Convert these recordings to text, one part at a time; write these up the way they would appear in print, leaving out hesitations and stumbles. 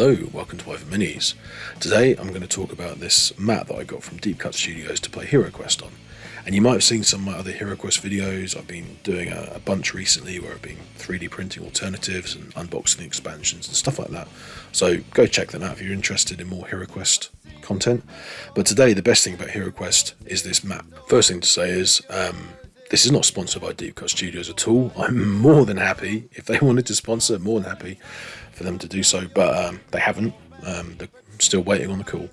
Hello, welcome to Woven Minis. Today I'm going to talk about this mat that I got from Deepcut Studios to play Heroquest on. And you might have seen some of my other Heroquest videos. I've been doing a bunch recently where I've been 3D printing alternatives and unboxing expansions and stuff like that. So go check them out if you're interested in more Heroquest content. But today the best thing about Heroquest is this mat. First thing to say is this is not sponsored by Deepcut Studios at all. I'm more than happy, if they wanted to sponsor, more than happy for them to do so, but they haven't. They're still waiting on the call.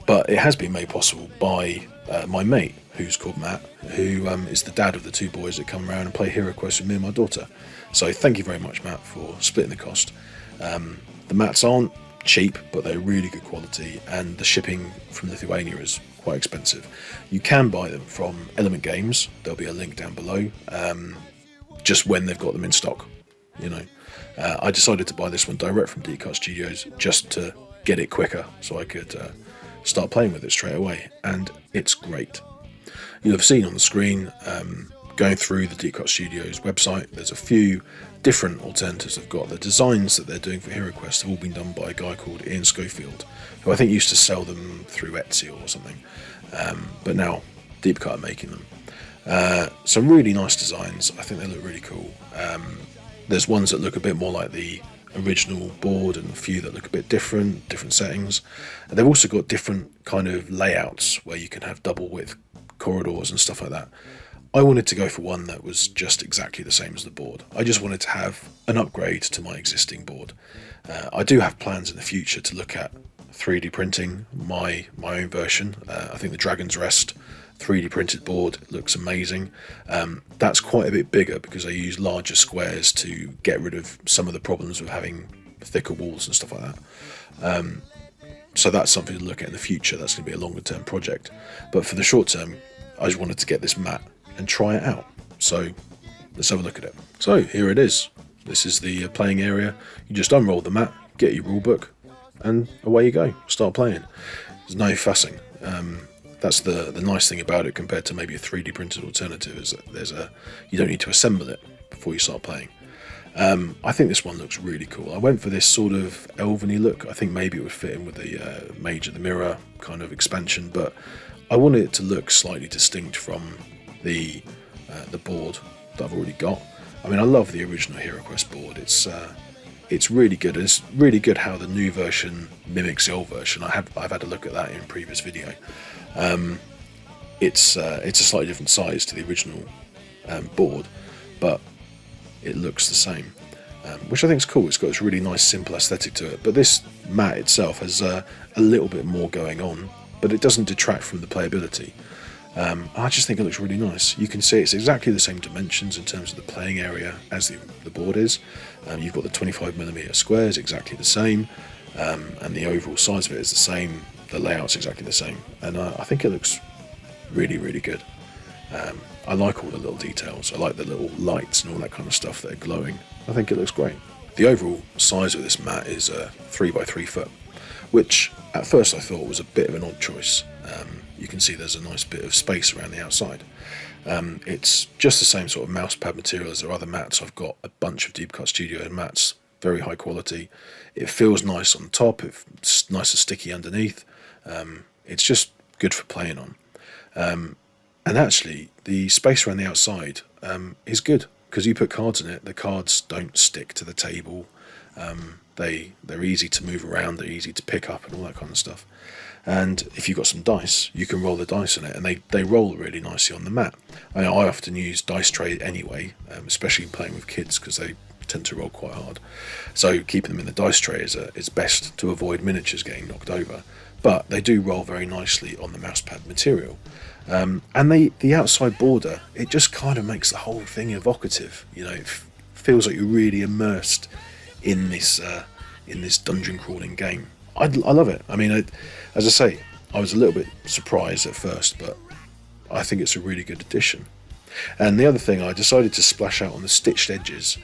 But it has been made possible by my mate, who's called Matt, who is the dad of the two boys that come around and play HeroQuest with me and my daughter. So thank you very much, Matt, for splitting the cost. The mats aren't cheap, but they're really good quality, and the shipping from Lithuania is quite expensive. You can buy them from Element Games. There'll be a link down below, just when they've got them in stock, you know. I decided to buy this one direct from Deepcut Studios just to get it quicker so I could start playing with it straight away, and it's great. You'll have seen on the screen, going through the Deepcut Studios website, there's a few different alternatives they've got. The designs that they're doing for HeroQuest have all been done by a guy called Ian Schofield, who I think used to sell them through Etsy or something, but now Deepcut are making them. Some really nice designs. I think they look really cool. There's ones that look a bit more like the original board and a few that look a bit different settings. And they've also got different kind of layouts where you can have double width corridors and stuff like that. I wanted to go for one that was just exactly the same as the board. I just wanted to have an upgrade to my existing board. I do have plans in the future to look at 3D printing my own version. I think the Dragon's Rest 3D printed board looks amazing. That's quite a bit bigger because I use larger squares to get rid of some of the problems with having thicker walls and stuff like that. So that's something to look at in the future. That's going to be a longer term project. But for the short term, I just wanted to get this mat and try it out. So let's have a look at it. So here it is. This is the playing area. You just unroll the mat, get your rule book, and away you go. Start playing. There's no fussing. That's the nice thing about it compared to maybe a 3D printed alternative, is that you don't need to assemble it before you start playing. I think this one looks really cool. I went for this sort of elven-y look. I think maybe it would fit in with the Mage of the Mirror kind of expansion, but I wanted it to look slightly distinct from the board that I've already got. I mean, I love the original HeroQuest board. It's really good. It's really good how the new version mimics the old version. I've had a look at that in a previous video. It's a slightly different size to the original board, but it looks the same, which I think is cool. It's got this really nice simple aesthetic to it, but this mat itself has a little bit more going on, but it doesn't detract from the playability. I just think it looks really nice. You can see it's exactly the same dimensions in terms of the playing area as the board is. You've got the 25mm squares exactly the same, and the overall size of it is the same. The layout's exactly the same, and I think it looks really, really good. I like all the little details. I like the little lights and all that kind of stuff that are glowing. I think it looks great. The overall size of this mat is 3 by 3 foot, which at first I thought was a bit of an odd choice. You can see there's a nice bit of space around the outside. It's just the same sort of mousepad material as their other mats. I've got a bunch of Deepcut Studio mats, very high quality. It feels nice on top, it's nice and sticky underneath. It's just good for playing on. And actually, the space around the outside is good, because you put cards in it, the cards don't stick to the table. They're easy to move around, they're easy to pick up and all that kind of stuff. And if you've got some dice, you can roll the dice on it, and they roll really nicely on the mat. I often use dice tray anyway, especially playing with kids, because they tend to roll quite hard. So keeping them in the dice tray is best to avoid miniatures getting knocked over. But they do roll very nicely on the mousepad material. And the outside border, it just kind of makes the whole thing evocative. You know, it feels like you're really immersed in this dungeon crawling game. I love it. I mean, as I say, I was a little bit surprised at first, but I think it's a really good addition. And the other thing, I decided to splash out on the stitched edges,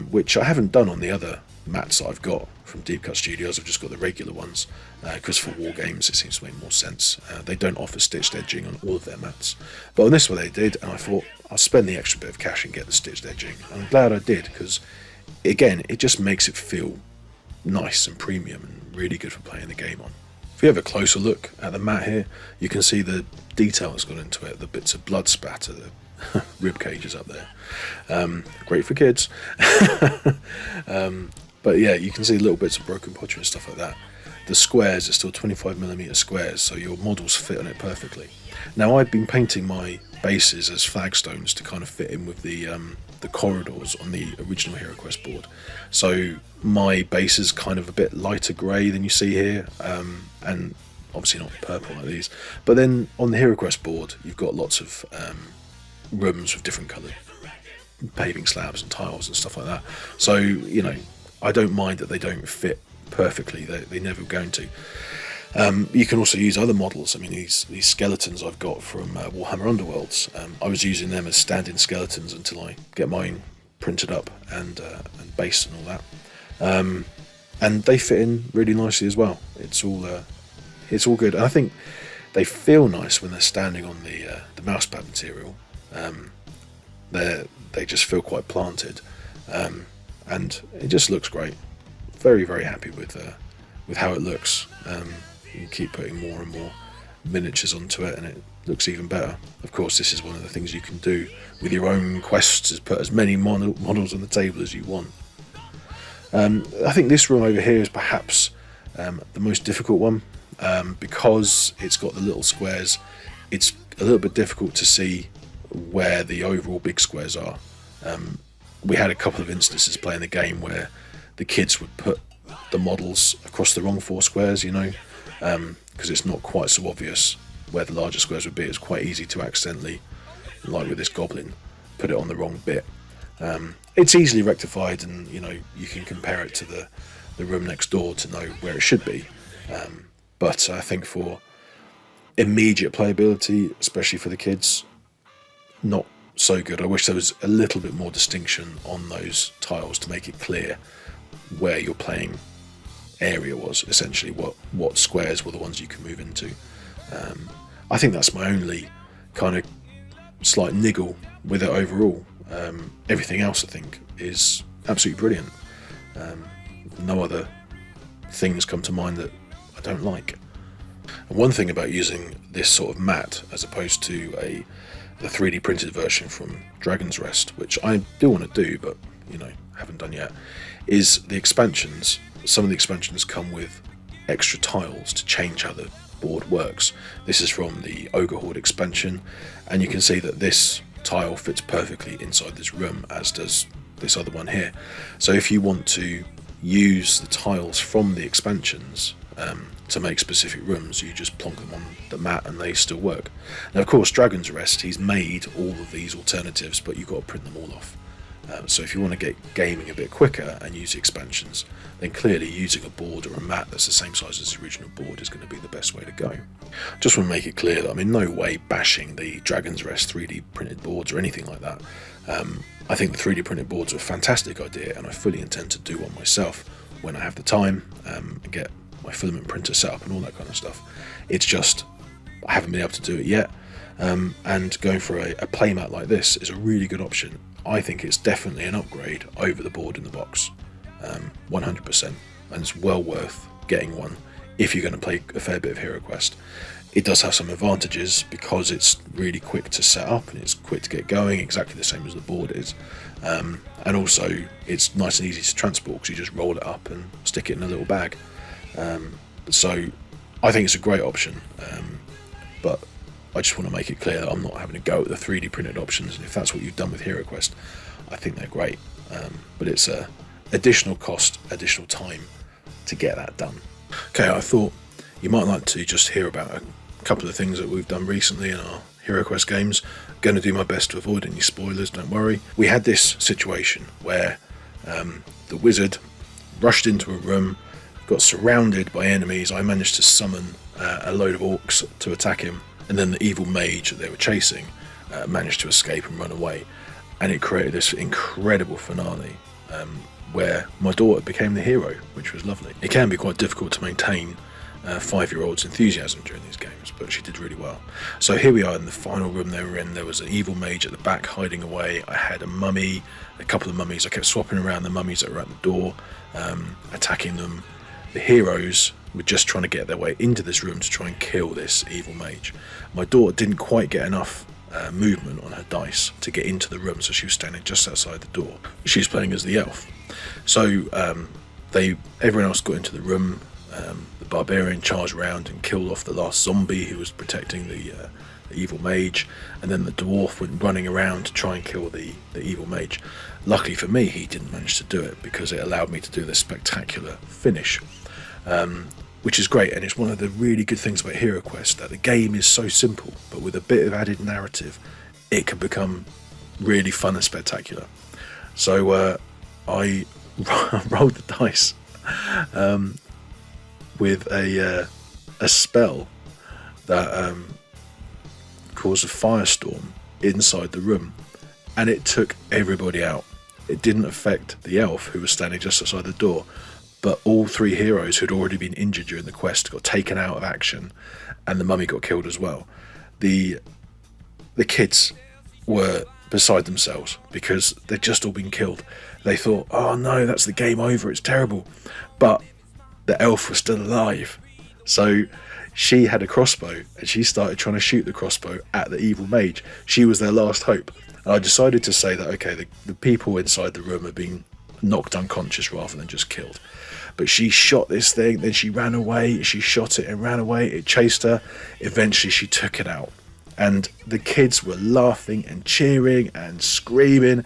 which I haven't done on the other mats that I've got from Deepcut Studios. I've just got the regular ones, because for war games it seems to make more sense. They don't offer stitched edging on all of their mats, but on this one they did, and I thought I'll spend the extra bit of cash and get the stitched edging. And I'm glad I did, because again, it just makes it feel nice and premium and really good for playing the game on. If you have a closer look at the mat here, you can see the detail that's gone into it, the bits of blood spatter, the rib cages up there. Great for kids. But yeah, you can see little bits of broken pottery and stuff like that. The squares are still 25mm squares, so your models fit on it perfectly. Now, I've been painting my bases as flagstones to kind of fit in with the corridors on the original Heroquest board. So my base is kind of a bit lighter grey than you see here, and obviously not purple like these. But then on the Heroquest board, you've got lots of rooms with different coloured paving slabs and tiles and stuff like that. So, you know, I don't mind that they don't fit perfectly. They're never going to. You can also use other models. I mean, these skeletons I've got from Warhammer Underworlds, I was using them as stand-in skeletons until I get mine printed up and based and all that. And they fit in really nicely as well. It's all good. And I think they feel nice when they're standing on the mousepad material. They just feel quite planted, and it just looks great. Very, very happy with how it looks. You keep putting more and more miniatures onto it, and it looks even better. Of course, this is one of the things you can do with your own quests, is put as many models on the table as you want. I think this room over here is perhaps the most difficult one, because it's got the little squares. It's a little bit difficult to see where the overall big squares are. We had a couple of instances playing the game where the kids would put the models across the wrong 4 squares, you know, because it's not quite so obvious where the larger squares would be. It's quite easy to accidentally, like with this goblin, put it on the wrong bit. It's easily rectified, and you know, you can compare it to the room next door to know where it should be. But I think for immediate playability, especially for the kids, not so good. I wish there was a little bit more distinction on those tiles to make it clear where your playing area was, essentially what squares were the ones you can move into. I think that's my only kind of slight niggle with it overall. Everything else I think is absolutely brilliant. No other things come to mind that I don't like. And one thing about using this sort of mat as opposed to the 3D printed version from Dragon's Rest, which I do want to do but you know haven't done yet, is the expansions. Some of the expansions come with extra tiles to change how the board works. This is from the Ogre Horde expansion, and you can see that this tile fits perfectly inside this room, as does this other one here. So if you want to use the tiles from the expansions to make specific rooms, you just plonk them on the mat and they still work. Now of course Dragon's Rest, he's made all of these alternatives, but you've got to print them all off. So if you want to get gaming a bit quicker and use expansions, then clearly using a board or a mat that's the same size as the original board is going to be the best way to go. Just want to make it clear that I'm in no way bashing the Dragon's Rest 3D printed boards or anything like that. I think the 3D printed boards are a fantastic idea, and I fully intend to do one myself when I have the time and get my filament printer set up and all that kind of stuff. It's just I haven't been able to do it yet, and going for a playmat like this is a really good option. I think it's definitely an upgrade over the board in the box, 100%, and it's well worth getting one if you're going to play a fair bit of Heroquest. It does have some advantages because it's really quick to set up and it's quick to get going, exactly the same as the board is, and also it's nice and easy to transport because you just roll it up and stick it in a little bag. So I think it's a great option, but I just want to make it clear that I'm not having to go at the 3D printed options, and if that's what you've done with Heroquest, I think they're great, but it's a additional cost, additional time to get that done. Okay, I thought you might like to just hear about a couple of things that we've done recently in our Heroquest games. I'm going to do my best to avoid any spoilers, don't worry. We had this situation where the wizard rushed into a room, got surrounded by enemies. I managed to summon a load of orcs to attack him, and then the evil mage that they were chasing managed to escape and run away, and it created this incredible finale where my daughter became the hero, which was lovely. It can be quite difficult to maintain 5-year-old's enthusiasm during these games, but she did really well. So here we are in the final room they were in. There was an evil mage at the back hiding away. I had a mummy, a couple of mummies. I kept swapping around the mummies that were at the door, attacking them. The heroes were just trying to get their way into this room to try and kill this evil mage. My daughter didn't quite get enough movement on her dice to get into the room, so she was standing just outside the door. She was playing as the elf. So everyone else got into the room. The barbarian charged around and killed off the last zombie who was protecting the evil mage, and then the dwarf went running around to try and kill the evil mage. Luckily for me, he didn't manage to do it, because it allowed me to do this spectacular finish, which is great. And it's one of the really good things about Heroquest, that the game is so simple, but with a bit of added narrative, it can become really fun and spectacular. So I rolled the dice with a spell that caused a firestorm inside the room, and it took everybody out. It didn't affect the elf who was standing just outside the door, but all 3 heroes who'd already been injured during the quest got taken out of action, and the mummy got killed as well. The kids were beside themselves because they'd just all been killed. They thought, oh no, that's the game over, it's terrible. But the elf was still alive. So she had a crossbow, and she started trying to shoot the crossbow at the evil mage. She was their last hope. And I decided to say that, okay, the people inside the room are being knocked unconscious rather than just killed. But she shot this thing, then she ran away, she shot it and ran away, it chased her. Eventually she took it out. And the kids were laughing and cheering and screaming.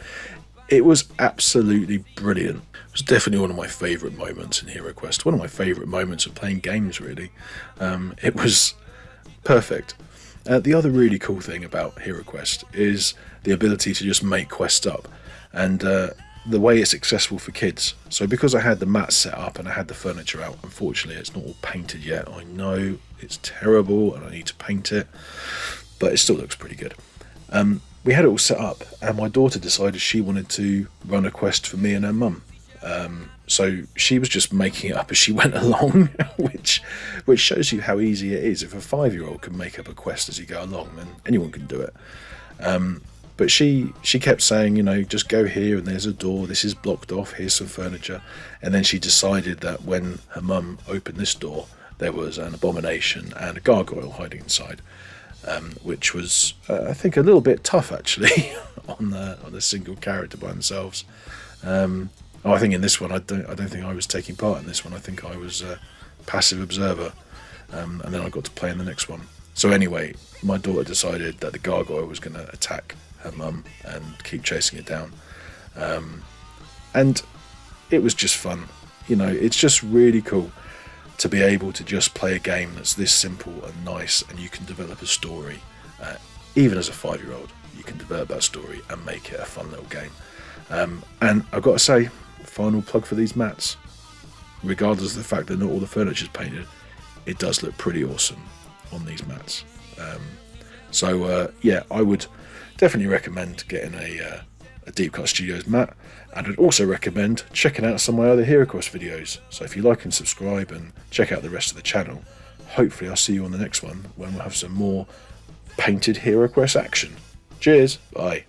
It was absolutely brilliant. It was definitely one of my favourite moments in Heroquest. One of my favourite moments of playing games, really. It was perfect. The other really cool thing about Heroquest is the ability to just make quests up, and the way it's accessible for kids. So because I had the mat set up and I had the furniture out, unfortunately it's not all painted yet. I know it's terrible and I need to paint it, but it still looks pretty good. We had it all set up, and my daughter decided she wanted to run a quest for me and her mum. So she was just making it up as she went along, which shows you how easy it is. If a 5-year-old can make up a quest as you go along, then anyone can do it. But she kept saying, you know, just go here and there's a door, this is blocked off, here's some furniture. And then she decided that when her mum opened this door, there was an abomination and a gargoyle hiding inside. Which was, I think, a little bit tough actually on a single character by themselves. I think in this one, I don't think I was taking part in this one. I think I was a passive observer, and then I got to play in the next one. So anyway, my daughter decided that the gargoyle was going to attack her mum and keep chasing it down, and it was just fun. You know, it's just really cool to be able to just play a game that's this simple and nice, and you can develop a story. Even as a 5-year-old, you can develop that story and make it a fun little game. And I've got to say, final plug for these mats, regardless of the fact that not all the furniture is painted, it does look pretty awesome on these mats. Yeah, I would definitely recommend getting a Deepcut Studios mat, and I'd also recommend checking out some of my other Heroquest videos. So if you like and subscribe and check out the rest of the channel, hopefully I'll see you on the next one when we'll have some more painted Heroquest action. Cheers, bye.